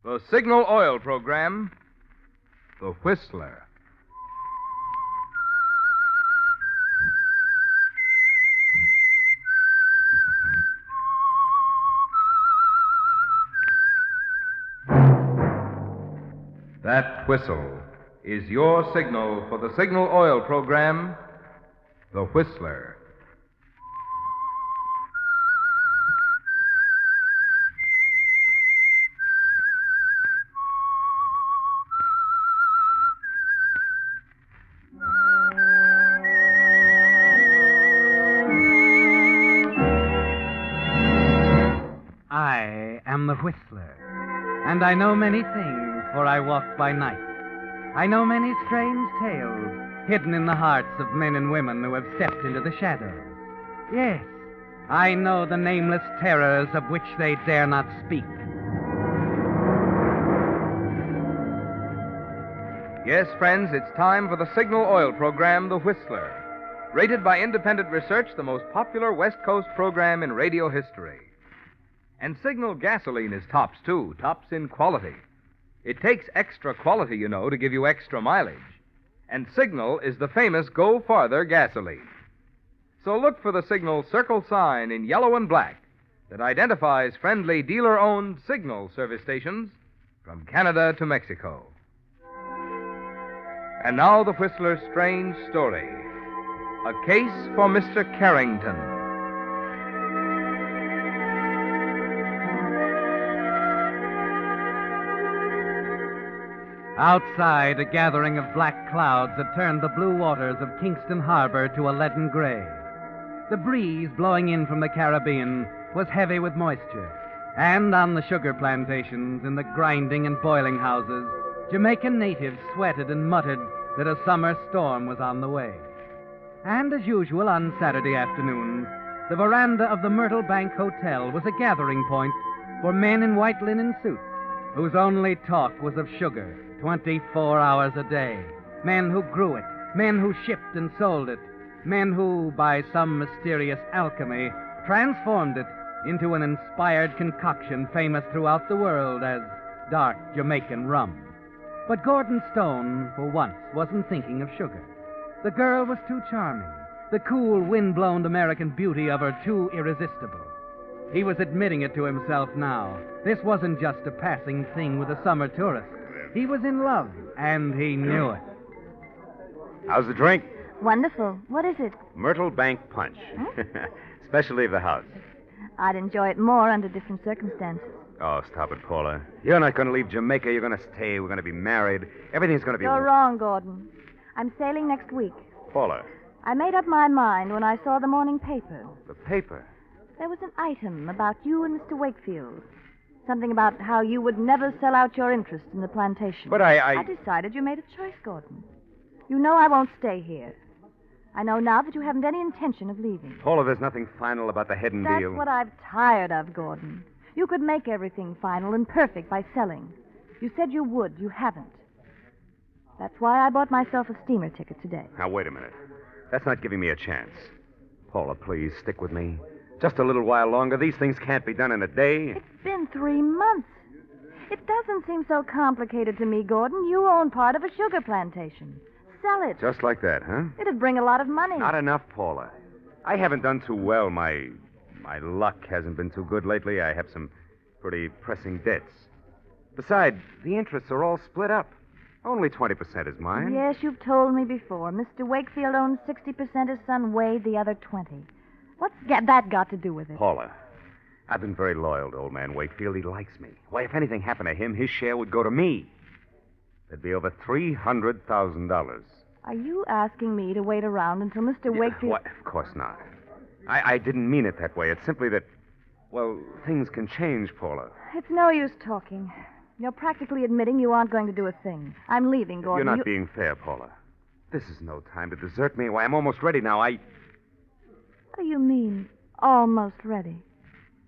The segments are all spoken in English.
The Signal Oil program, The Whistler. That whistle is your signal for the Signal Oil program, The Whistler. I am the Whistler, and I know many things, for I walk by night. I know many strange tales hidden in the hearts of men and women who have stepped into the shadows. Yes, I know the nameless terrors of which they dare not speak. Yes, friends, it's time for the Signal Oil program, The Whistler. Rated by independent research, the most popular West Coast program in radio history. And Signal gasoline is tops, too, tops in quality. It takes extra quality, you know, to give you extra mileage. And Signal is the famous Go Farther gasoline. So look for the Signal circle sign in yellow and black that identifies friendly dealer-owned Signal service stations from Canada to Mexico. And now the Whistler's strange story. A case for Mr. Carrington. Outside, a gathering of black clouds had turned the blue waters of Kingston Harbor to a leaden gray. The breeze blowing in from the Caribbean was heavy with moisture, and on the sugar plantations, in the grinding and boiling houses, Jamaican natives sweated and muttered that a summer storm was on the way. And as usual on Saturday afternoons, the veranda of the Myrtle Bank Hotel was a gathering point for men in white linen suits whose only talk was of sugar, 24 hours a day. Men who grew it, men who shipped and sold it, men who, by some mysterious alchemy, transformed it into an inspired concoction famous throughout the world as dark Jamaican rum. But Gordon Stone, for once, wasn't thinking of sugar. The girl was too charming, the cool, wind-blown American beauty of her too irresistible. He was admitting it to himself now. This wasn't just a passing thing with a summer tourist. He was in love, and he knew it. How's the drink? Wonderful. What is it? Myrtle Bank Punch. Huh? Specialty of the house. I'd enjoy it more under different circumstances. Oh, stop it, Paula. You're not going to leave Jamaica. You're going to stay. We're going to be married. Everything's going to be... You're wrong, Gordon. I'm sailing next week. Paula. I made up my mind when I saw the morning paper. The paper? There was an item about you and Mr. Wakefield. Something about how you would never sell out your interest in the plantation. But I decided you made a choice, Gordon. You know I won't stay here. I know now that you haven't any intention of leaving. Paula, there's nothing final about the Hedden deal. That's what I'm tired of, Gordon. You could make everything final and perfect by selling. You said you would. You haven't. That's why I bought myself a steamer ticket today. Now, wait a minute. That's not giving me a chance. Paula, please, stick with me. Just a little while longer. These things can't be done in a day. It's been 3 months. It doesn't seem so complicated to me, Gordon. You own part of a sugar plantation. Sell it. Just like that, huh? It'd bring a lot of money. Not enough, Paula. I haven't done too well. My luck hasn't been too good lately. I have some pretty pressing debts. Besides, the interests are all split up. Only 20% is mine. Yes, you've told me before. Mr. Wakefield owns 60%, his son Wade the other 20. What's that got to do with it? Paula, I've been very loyal to old man Wakefield. He likes me. Why, if anything happened to him, his share would go to me. There'd be over $300,000. Are you asking me to wait around until Mr. Wakefield... What? Of course not. I didn't mean it that way. It's simply that, well, things can change, Paula. It's no use talking. You're practically admitting you aren't going to do a thing. I'm leaving, Gordon. You're not being fair, Paula. This is no time to desert me. Why, I'm almost ready now. What do you mean, almost ready?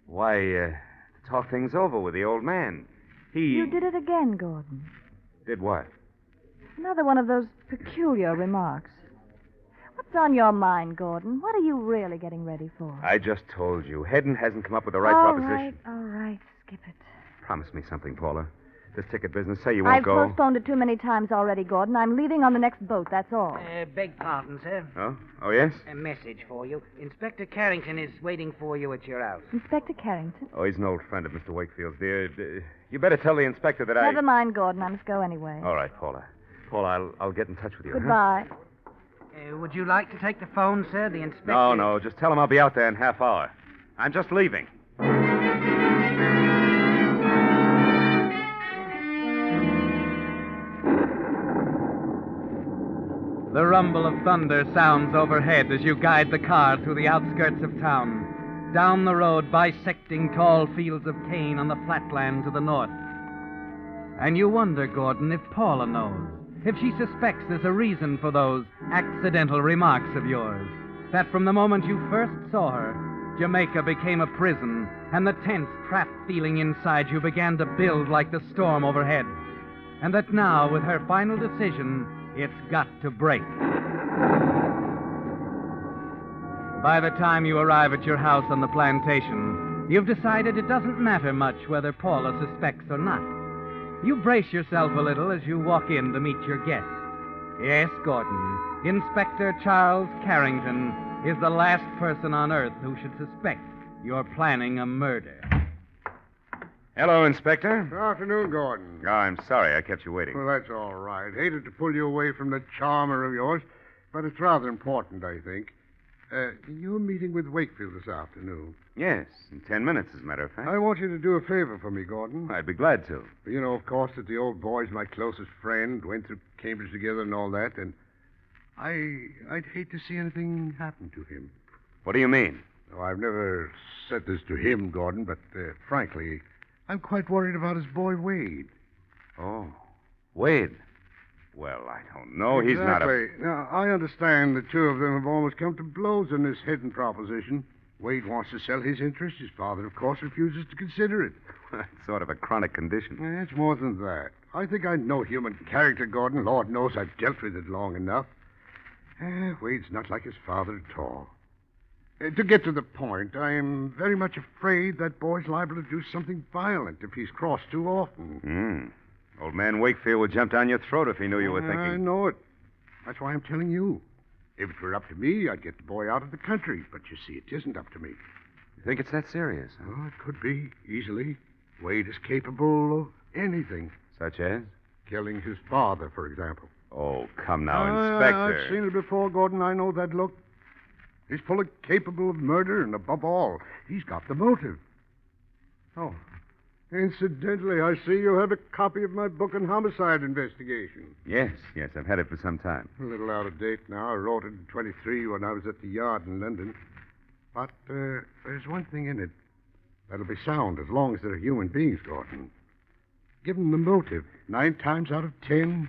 Why, to talk things over with the old man. You did it again, Gordon. Did what? Another one of those peculiar remarks. What's on your mind, Gordon? What are you really getting ready for? I just told you. Hedden hasn't come up with the right proposition. All right. Skip it. Promise me something, Paula. this ticket business. Say you won't I've go. postponed it too many times already, Gordon. I'm leaving on the next boat, that's all. Beg pardon, sir. Oh? Oh, yes? A message for you. Inspector Carrington is waiting for you at your house. Inspector Carrington? Oh, he's an old friend of Mr. Wakefield's, dear. You better tell the inspector that Never mind, Gordon. I must go anyway. All right, Paula. Paula, I'll get in touch with you. Goodbye. Would you like to take the phone, sir? The inspector... No. Just tell him I'll be out there in half hour. I'm just leaving. The rumble of thunder sounds overhead as you guide the car through the outskirts of town, down the road bisecting tall fields of cane on the flatland to the north. And you wonder, Gordon, if Paula knows, if she suspects there's a reason for those accidental remarks of yours, that from the moment you first saw her, Jamaica became a prison, and the tense, trapped feeling inside you began to build like the storm overhead, and that now, with her final decision, it's got to break. By the time you arrive at your house on the plantation, you've decided it doesn't matter much whether Paula suspects or not. You brace yourself a little as you walk in to meet your guest. Yes, Gordon, Inspector Charles Carrington is the last person on earth who should suspect you're planning a murder. Hello, Inspector. Good afternoon, Gordon. Oh, I'm sorry I kept you waiting. Well, that's all right. Hated to pull you away from the charmer of yours, but it's rather important, I think. You're meeting with Wakefield this afternoon. Yes, in 10 minutes, as a matter of fact. I want you to do a favor for me, Gordon. I'd be glad to. You know, of course, that the old boy's my closest friend, went through Cambridge together and all that, and I'd hate to see anything happen to him. What do you mean? Oh, I've never said this to him, Gordon, but frankly, I'm quite worried about his boy, Wade. Oh, Wade. Well, I don't know. He's not a... Now, I understand the two of them have almost come to blows on this hidden proposition. Wade wants to sell his interest. His father, of course, refuses to consider it. It's sort of a chronic condition. It's more than that. I think I know human character, Gordon. Lord knows I've dealt with it long enough. Wade's not like his father at all. To get to the point, I'm very much afraid that boy's liable to do something violent if he's crossed too often. Old man Wakefield would jump down your throat if he knew you were thinking. I know it. That's why I'm telling you. If it were up to me, I'd get the boy out of the country. But you see, it isn't up to me. You think it's that serious? Huh? Oh, it could be, easily. Wade is capable of anything. Such as? Killing his father, for example. Oh, come now, Inspector. I've seen it before, Gordon. I know that look. He's fully capable of murder, and above all, he's got the motive. Oh, incidentally, I see you have a copy of my book on homicide investigation. Yes, I've had it for some time. A little out of date now. I wrote it in 23 when I was at the Yard in London. But there's one thing in it that'll be sound as long as they're human beings, Gordon. Give them the motive. 9 times out of 10,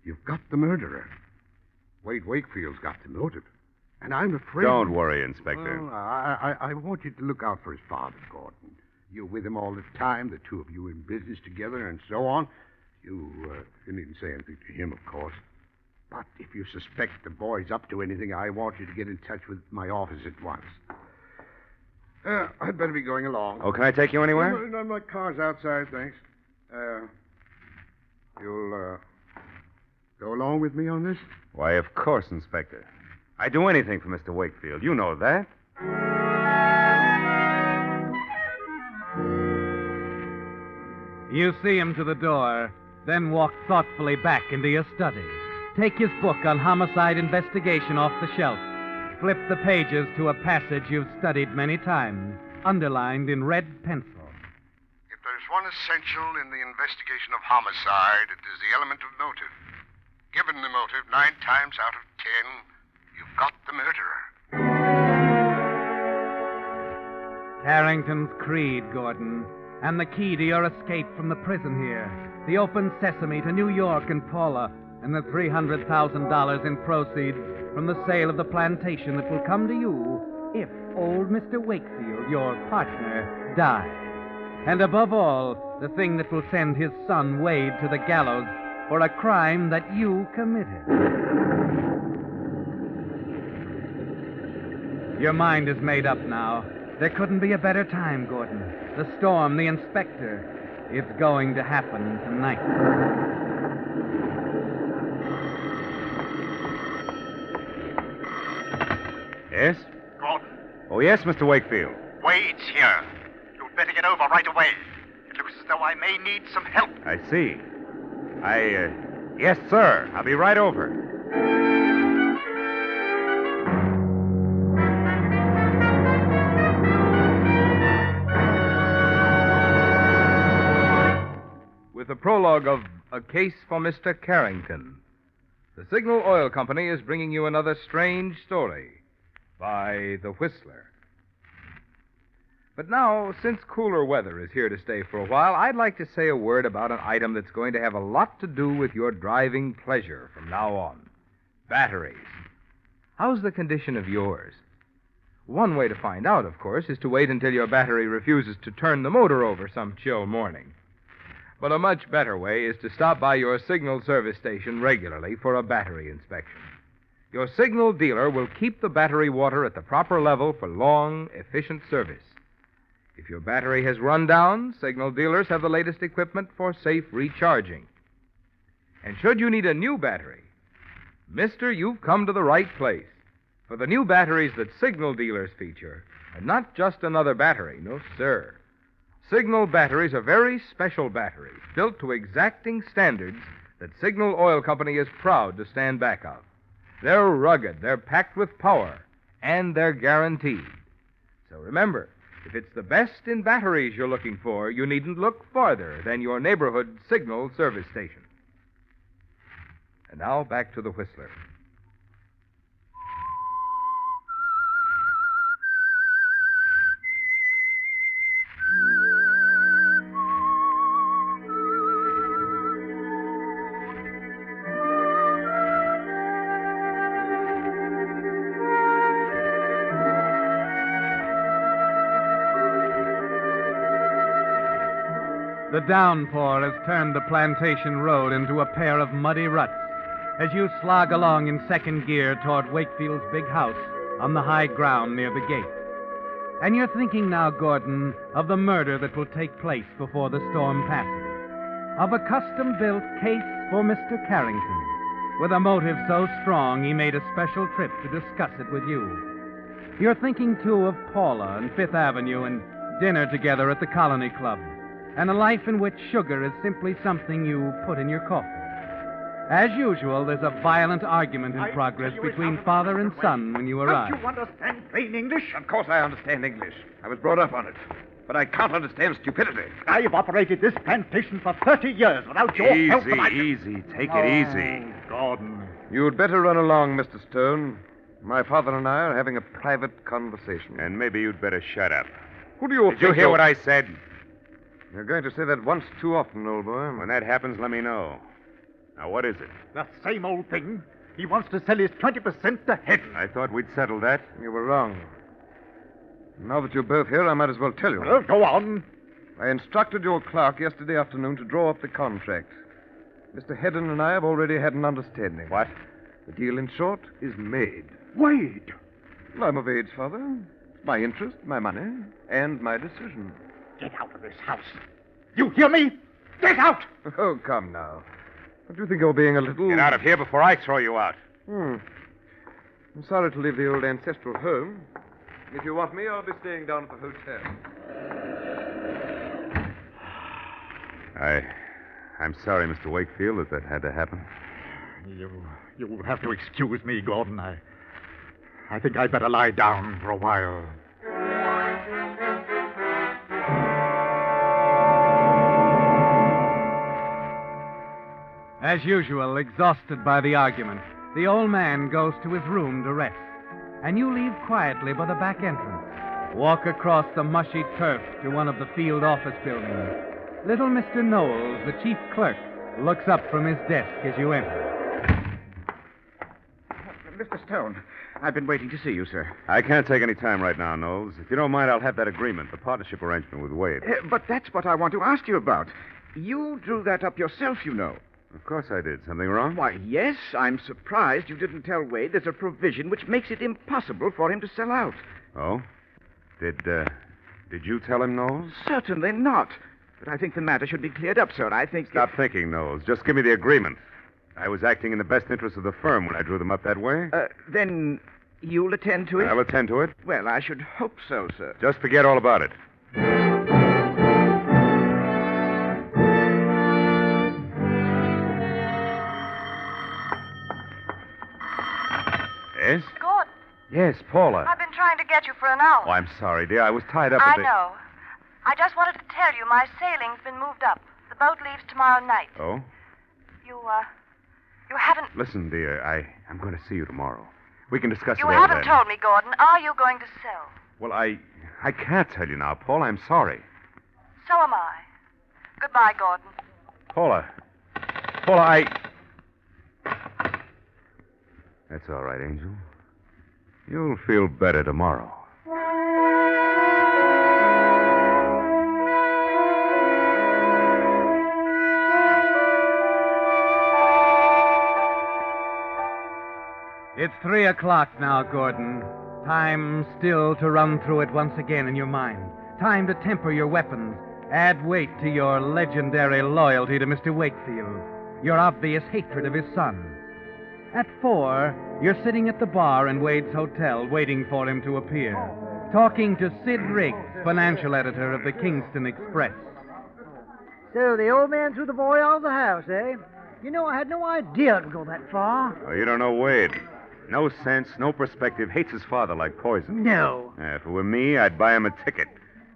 you've got the murderer. Wade Wakefield's got the motive. And I'm afraid... Don't worry, Inspector. Well, I want you to look out for his father, Gordon. You're with him all the time, the two of you in business together and so on. You needn't say anything to him, of course. But if you suspect the boy's up to anything, I want you to get in touch with my office at once. I'd better be going along. Oh, can I take you anywhere? No, my car's outside, thanks. You'll go along with me on this? Why, of course, Inspector. I'd do anything for Mr. Wakefield. You know that. You see him to the door, then walk thoughtfully back into your study. Take his book on homicide investigation off the shelf. Flip the pages to a passage you've studied many times, underlined in red pencil. If there's one essential in the investigation of homicide, it is the element of motive. Given the motive, 9 times out of 10, you've got the murderer. Carrington's creed, Gordon, and the key to your escape from the prison here, the open sesame to New York and Paula, and the $300,000 in proceeds from the sale of the plantation that will come to you if old Mr. Wakefield, your partner, dies. And above all, the thing that will send his son Wade to the gallows for a crime that you committed. Your mind is made up now. There couldn't be a better time, Gordon. The storm, the inspector. It's going to happen tonight. Yes? Gordon, Oh, yes, Mr. Wakefield. Wade's here. You'd better get over right away. It looks as though I may need some help. I see. Yes, sir. I'll be right over. With the prologue of A Case for Mr. Carrington, the Signal Oil Company is bringing you another strange story by The Whistler. But now, since cooler weather is here to stay for a while, I'd like to say a word about an item that's going to have a lot to do with your driving pleasure from now on. Batteries. How's the condition of yours? One way to find out, of course, is to wait until your battery refuses to turn the motor over some chill morning. But a much better way is to stop by your Signal service station regularly for a battery inspection. Your Signal dealer will keep the battery water at the proper level for long, efficient service. If your battery has run down, Signal dealers have the latest equipment for safe recharging. And should you need a new battery, mister, you've come to the right place. For the new batteries that Signal dealers feature are not just another battery, no, sir. Signal batteries are very special batteries, built to exacting standards that Signal Oil Company is proud to stand back of. They're rugged, they're packed with power, and they're guaranteed. So remember, if it's the best in batteries you're looking for, you needn't look farther than your neighborhood Signal service station. And now back to the Whistler. The downpour has turned the plantation road into a pair of muddy ruts as you slog along in second gear toward Wakefield's big house on the high ground near the gate. And you're thinking now, Gordon, of the murder that will take place before the storm passes. Of a custom-built case for Mr. Carrington, with a motive so strong he made a special trip to discuss it with you. You're thinking, too, of Paula and Fifth Avenue and dinner together at the Colony Club, and a life in which sugar is simply something you put in your coffee. As usual, there's a violent argument in progress between father and son when you arrive. Don't you understand plain English? Of course I understand English. I was brought up on it. But I can't understand stupidity. I've operated this plantation for 30 years without your help. Easy. Take it easy. Gordon. You'd better run along, Mr. Stone. My father and I are having a private conversation. And maybe you'd better shut up. Who do you Did you hear what I said? You're going to say that once too often, old boy. When that happens, let me know. Now, what is it? The same old thing. He wants to sell his 20% to Hedden. I thought we'd settled that. You were wrong. Now that you're both here, I might as well tell you. Well, go on. I instructed your clerk yesterday afternoon to draw up the contract. Mr. Hedden and I have already had an understanding. What? The deal, in short, is made. Wade. I'm of age, Father. My interest, my money, and my decision. Get out of this house. You hear me? Get out! Oh, come now. Don't you think you're being a little... Get out of here before I throw you out. I'm sorry to leave the old ancestral home. If you want me, I'll be staying down at the hotel. I'm sorry, Mr. Wakefield, that had to happen. You'll have to excuse me, Gordon. I think I'd better lie down for a while. As usual, exhausted by the argument, the old man goes to his room to rest, and you leave quietly by the back entrance. Walk across the mushy turf to one of the field office buildings. Little Mr. Knowles, the chief clerk, looks up from his desk as you enter. Mr. Stone, I've been waiting to see you, sir. I can't take any time right now, Knowles. If you don't mind, I'll have that agreement, the partnership arrangement with Wade. But that's what I want to ask you about. You drew that up yourself, you know. Of course I did. Something wrong? Why, yes. I'm surprised you didn't tell Wade there's a provision which makes it impossible for him to sell out. Oh? Did you tell him, Knowles? Certainly not. But I think the matter should be cleared up, sir. I think... Stop thinking, Knowles. Just give me the agreement. I was acting in the best interest of the firm when I drew them up that way. Then you'll attend to it? I'll attend to it. Well, I should hope so, sir. Just forget all about it. Yes? Gordon, Yes, Paula. I've been trying to get you for an hour. Oh, I'm sorry, dear. I was tied up I a bit. know. I just wanted to tell you my sailing's been moved up. The boat leaves tomorrow night. Oh? You haven't... Listen, dear, I'm going to see you tomorrow. We can discuss it You all haven't then. told me, Gordon. Are you going to sell? Well, I can't tell you now, Paula. I'm sorry. So am I. Goodbye, Gordon. Paula, That's all right, Angel. You'll feel better tomorrow. It's 3 o'clock now, Gordon. Time still to run through it once again in your mind. Time to temper your weapons. Add weight to your legendary loyalty to Mr. Wakefield. Your obvious hatred of his son. At 4, you're sitting at the bar in Wade's hotel waiting for him to appear. Talking to Sid Riggs, financial editor of the Kingston Express. So the old man threw the boy out of the house, eh? You know, I had no idea it would go that far. Oh, you don't know Wade. No sense, no perspective. Hates his father like poison. No. If it were me, I'd buy him a ticket.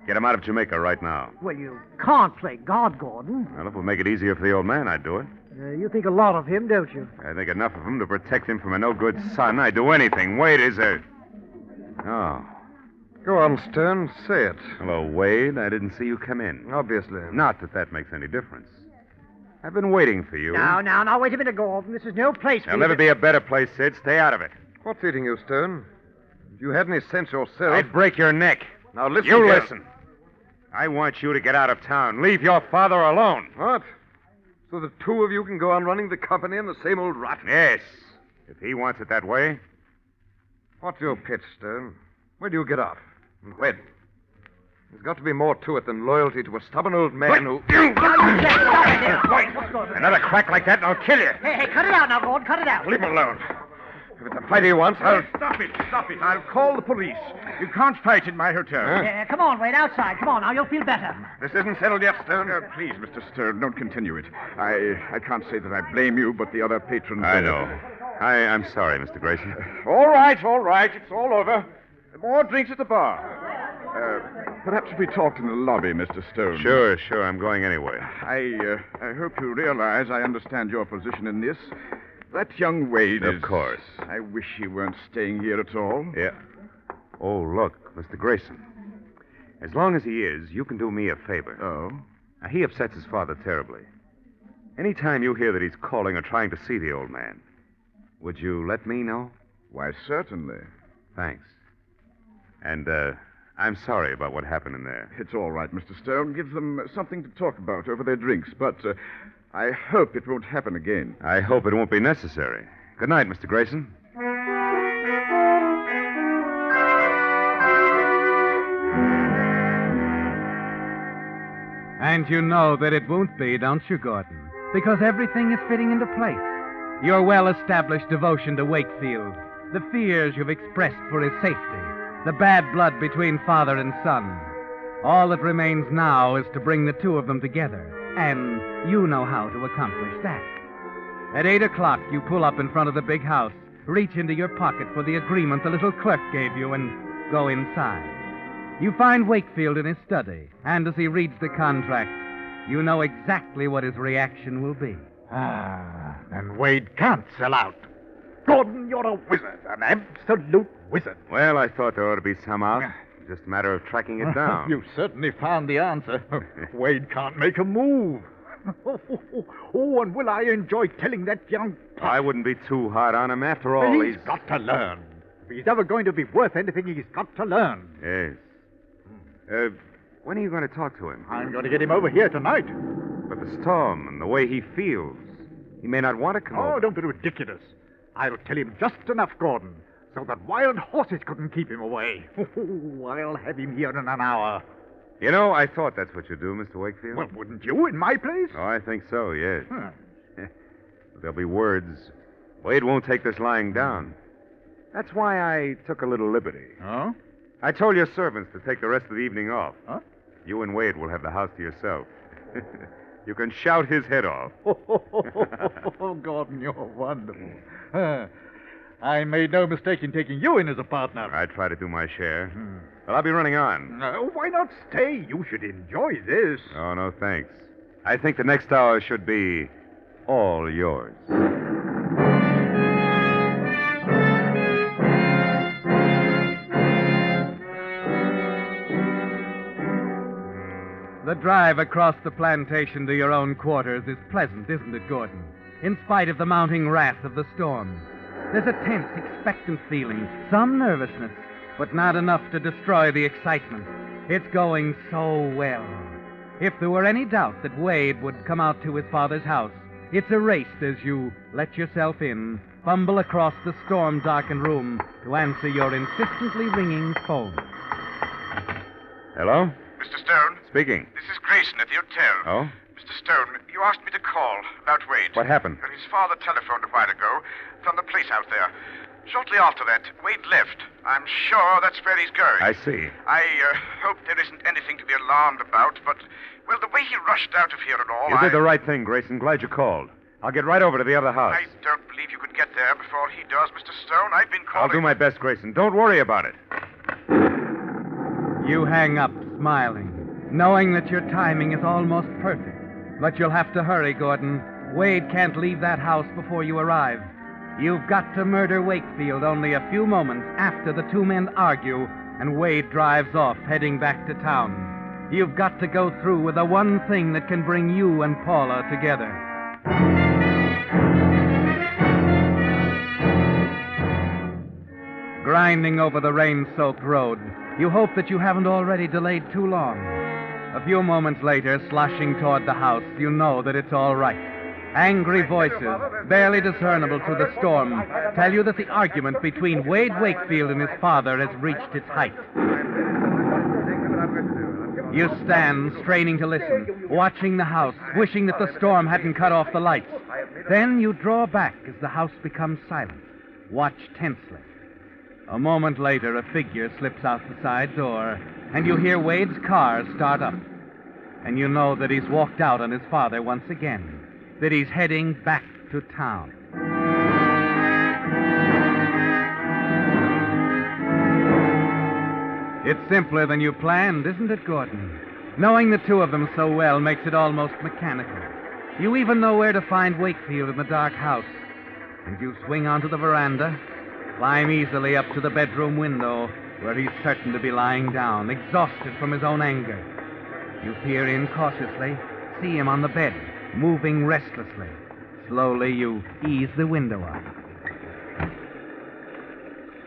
Get him out of Jamaica right now. Well, you can't play God, Gordon. Well, if it would make it easier for the old man, I'd do it. You think a lot of him, don't you? I think enough of him to protect him from a no-good son. I'd do anything. Wade is a... Oh. Go on, Stern. Say it. Hello, Wade. I didn't see you come in. Obviously. Not that makes any difference. I've been waiting for you. Now, wait a minute, Gordon. This is no place for There'll you never be a better place, Sid. Stay out of it. What's eating you, Stern? If you had any sense yourself... I'd break your neck. Now, listen. You again. listen. I want you to get out of town. Leave your father alone. What? So the two of you can go on running the company in the same old rut? Yes. If he wants it that way. What's your pitch, Stern? Where do you get off? And when? There's got to be more to it than loyalty to a stubborn old man who... Another crack like that and I'll kill you. Hey, cut it out now, Gordon. Cut it out. Leave him alone. If it's a fight he wants, I'll... Stop it. I'll call the police. You can't fight in my hotel. Come on, Wade, outside. Come on, now, you'll feel better. This isn't settled yet, Stern. Please, Mr. Stern, don't continue it. I can't say that I blame you, but the other patrons... I know. I'm sorry, Mr. Grayson. All right. It's all over. More drinks at the bar. Perhaps we talked in the lobby, Mr. Stone. Sure. I'm going anyway. I hope you realize I understand your position in this. That young Wade Of course. I wish he weren't staying here at all. Yeah. Oh, look, Mr. Grayson. As long as he is, you can do me a favor. Oh? Now, he upsets his father terribly. Anytime you hear that he's calling or trying to see the old man, would you let me know? Why, certainly. Thanks. And, I'm sorry about what happened in there. It's all right, Mr. Stone. Give them something to talk about over their drinks, but I hope it won't happen again. I hope it won't be necessary. Good night, Mr. Grayson. And you know that it won't be, don't you, Gordon? Because everything is fitting into place. Your well-established devotion to Wakefield, the fears you've expressed for his safety, the bad blood between father and son. All that remains now is to bring the two of them together, and you know how to accomplish that. At 8 o'clock, you pull up in front of the big house, reach into your pocket for the agreement the little clerk gave you, and go inside. You find Wakefield in his study, and as he reads the contract, you know exactly what his reaction will be. And Wade can't sell out. Gordon, you're a wizard, an absolute wizard. Well, I thought there ought to be some out. Just a matter of tracking it down. You've certainly found the answer. Wade can't make a move. And will I enjoy telling that young... I wouldn't be too hard on him. After all, He's got to learn. If he's ever going to be worth anything, he's got to learn. Yes. When are you going to talk to him? I'm going to get him over here tonight. But the storm and the way he feels, he may not want to come over. Oh, don't be ridiculous. I'll tell him just enough, Gordon, so that wild horses couldn't keep him away. I'll have him here in an hour. You know, I thought that's what you'd do, Mr. Wakefield. Well, wouldn't you in my place? Oh, I think so, yes. Huh. There'll be words. Wade won't take this lying down. That's why I took a little liberty. Oh? I told your servants to take the rest of the evening off. Huh? You and Wade will have the house to yourself. You can shout his head off. Oh, Gordon, you're wonderful. I made no mistake in taking you in as a partner. I try to do my share. But I'll be running on. Why not stay? You should enjoy this. Oh, no, thanks. I think the next hour should be all yours. The drive across the plantation to your own quarters is pleasant, isn't it, Gordon? In spite of the mounting wrath of the storm. There's a tense, expectant feeling, some nervousness, but not enough to destroy the excitement. It's going so well. If there were any doubt that Wade would come out to his father's house, it's erased as you let yourself in, fumble across the storm-darkened room to answer your insistently ringing phone. Hello? Mr. Stone? Speaking. This is Grayson at the hotel. Oh? Mr. Stone, you asked me to call about Wade. What happened? Well, his father telephoned a while ago from the place out there. Shortly after that, Wade left. I'm sure that's where he's going. I see. I hope there isn't anything to be alarmed about, but, well, the way he rushed out of here and all, You did the right thing, Grayson. Glad you called. I'll get right over to the other house. I don't believe you could get there before he does, Mr. Stone. I've been calling... I'll do my best, Grayson. Don't worry about it. You hang up, smiling, knowing that your timing is almost perfect. But you'll have to hurry, Gordon. Wade can't leave that house before you arrive. You've got to murder Wakefield only a few moments after the two men argue and Wade drives off, heading back to town. You've got to go through with the one thing that can bring you and Paula together. Grinding over the rain-soaked road, you hope that you haven't already delayed too long. A few moments later, sloshing toward the house, you know that it's all right. Angry voices, barely discernible through the storm, tell you that the argument between Wade Wakefield and his father has reached its height. You stand, straining to listen, watching the house, wishing that the storm hadn't cut off the lights. Then you draw back as the house becomes silent. Watch tensely. A moment later, a figure slips out the side door, and you hear Wade's car start up. And you know that he's walked out on his father once again, that he's heading back to town. It's simpler than you planned, isn't it, Gordon? Knowing the two of them so well makes it almost mechanical. You even know where to find Wakefield in the dark house. And you swing onto the veranda, climb easily up to the bedroom window, where he's certain to be lying down, exhausted from his own anger. You peer in cautiously, see him on the bed, moving restlessly. Slowly, you ease the window up.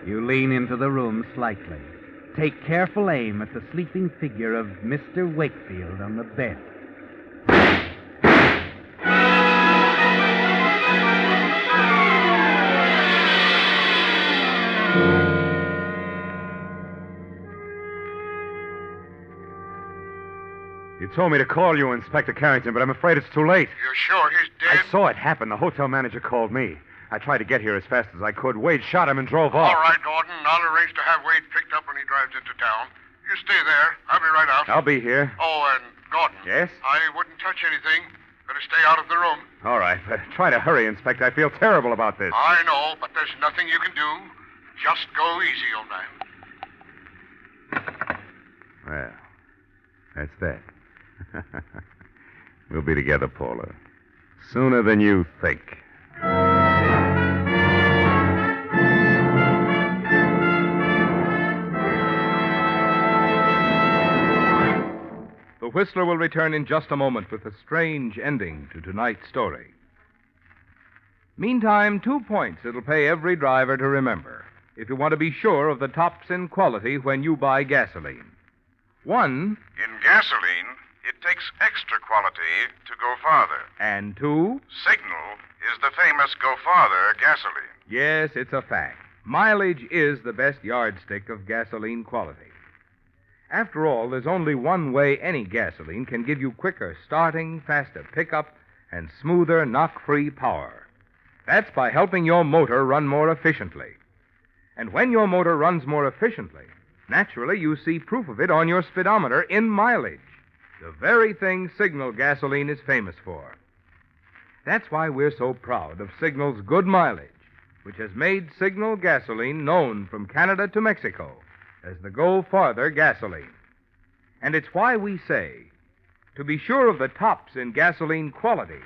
You lean into the room slightly. Take careful aim at the sleeping figure of Mr. Wakefield on the bed. You told me to call you, Inspector Carrington, but I'm afraid it's too late. You're sure he's dead? I saw it happen. The hotel manager called me. I tried to get here as fast as I could. Wade shot him and drove off. All right, Gordon. I'll arrange to have Wade picked up when he drives into town. You stay there. I'll be right out. I'll be here. Oh, and Gordon. Yes? I wouldn't touch anything. Better stay out of the room. All right, but try to hurry, Inspector. I feel terrible about this. I know, but there's nothing you can do. Just go easy, old man. Well, that's that. We'll be together, Paula. Sooner than you think. The Whistler will return in just a moment with a strange ending to tonight's story. Meantime, 2 points it'll pay every driver to remember if you want to be sure of the tops in quality when you buy gasoline. 1, In gasoline, it takes extra quality to go farther. and 2, Signal is the famous Go Farther gasoline. yes, it's a fact. Mileage is the best yardstick of gasoline quality. After all, there's only one way any gasoline can give you quicker starting, faster pickup, and smoother knock-free power. That's by helping your motor run more efficiently. And when your motor runs more efficiently, naturally you see proof of it on your speedometer in mileage, the very thing Signal gasoline is famous for. That's why we're so proud of Signal's good mileage, which has made Signal gasoline known from Canada to Mexico as the Go Farther gasoline. And it's why we say, to be sure of the tops in gasoline quality,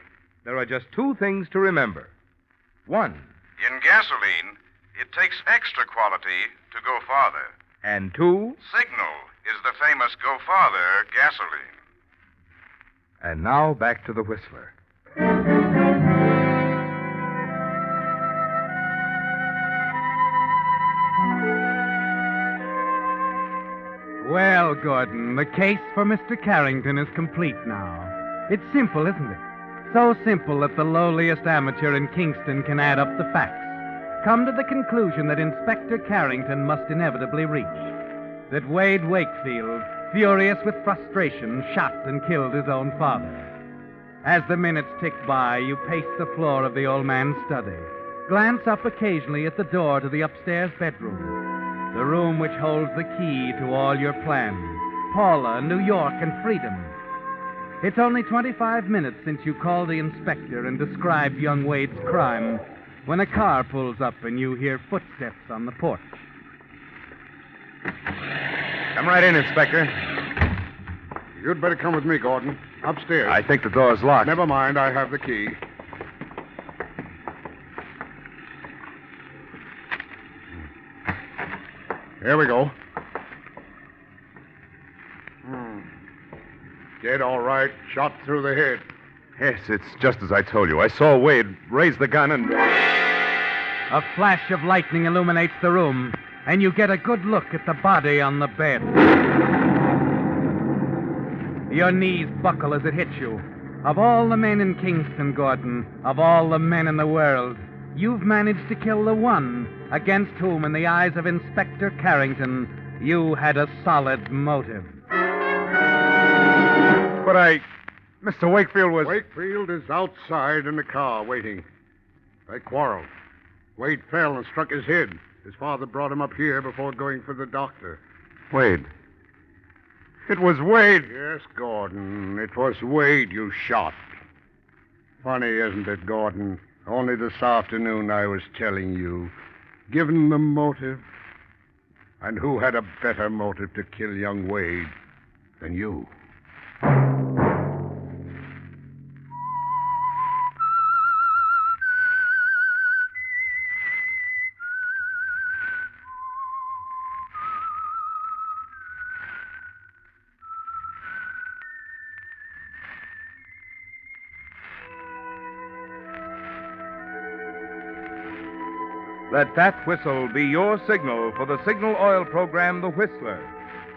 there are just two things to remember. One, In gasoline, it takes extra quality to go farther. and two, Signal is the famous Go Farther gasoline. and now back to the Whistler. Well, Gordon, the case for Mr. Carrington is complete now. It's simple, isn't it? So simple that the lowliest amateur in Kingston can add up the facts, come to the conclusion that Inspector Carrington must inevitably reach. That Wade Wakefield, furious with frustration, shot and killed his own father. As the minutes tick by, you pace the floor of the old man's study, glance up occasionally at the door to the upstairs bedroom, the room which holds the key to all your plans, Paula, New York, and freedom. It's only 25 minutes since you called the inspector and described young Wade's crime when a car pulls up and you hear footsteps on the porch. Come right in, Inspector. You'd better come with me, Gordon. Upstairs. I think the door's locked. Never mind, I have the key. Here we go. Dead all right. Shot through the head. Yes, it's just as I told you. I saw Wade raise the gun and... A flash of lightning illuminates the room, and you get a good look at the body on the bed. Your knees buckle as it hits you. Of all the men in Kingston, Gordon, of all the men in the world, you've managed to kill the one against whom, in the eyes of Inspector Carrington, you had a solid motive. But Mr. Wakefield was... Wakefield is outside in the car waiting. They quarreled. Wade fell and struck his head. His father brought him up here before going for the doctor. Wade. It was Wade. Yes, Gordon. It was Wade you shot. Funny, isn't it, Gordon? Only this afternoon I was telling you. Given the motive. And who had a better motive to kill young Wade than you? Let that whistle be your signal for the Signal Oil program, The Whistler,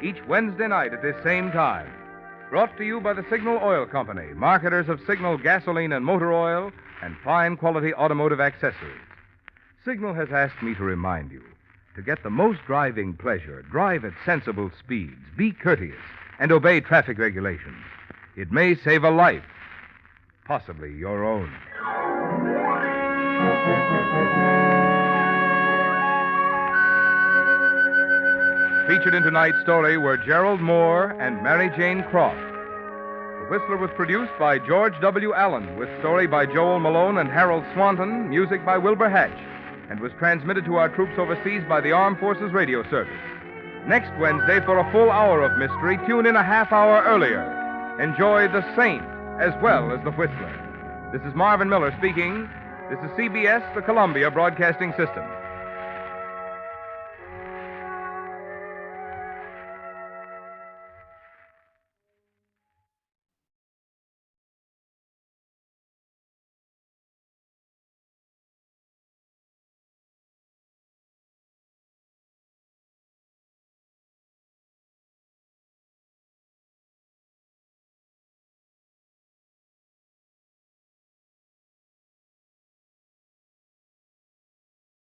each Wednesday night at this same time. Brought to you by the Signal Oil Company, marketers of Signal gasoline and motor oil and fine quality automotive accessories. Signal has asked me to remind you, to get the most driving pleasure, drive at sensible speeds, be courteous, and obey traffic regulations. It may save a life, possibly your own. Featured in tonight's story were Gerald Moore and Mary Jane Croft. The Whistler was produced by George W. Allen, with story by Joel Malone and Harold Swanton, music by Wilbur Hatch, and was transmitted to our troops overseas by the Armed Forces Radio Service. Next Wednesday, for a full hour of mystery, tune in a half hour earlier. Enjoy The Saint as well as The Whistler. This is Marvin Miller speaking. This is CBS, the Columbia Broadcasting System.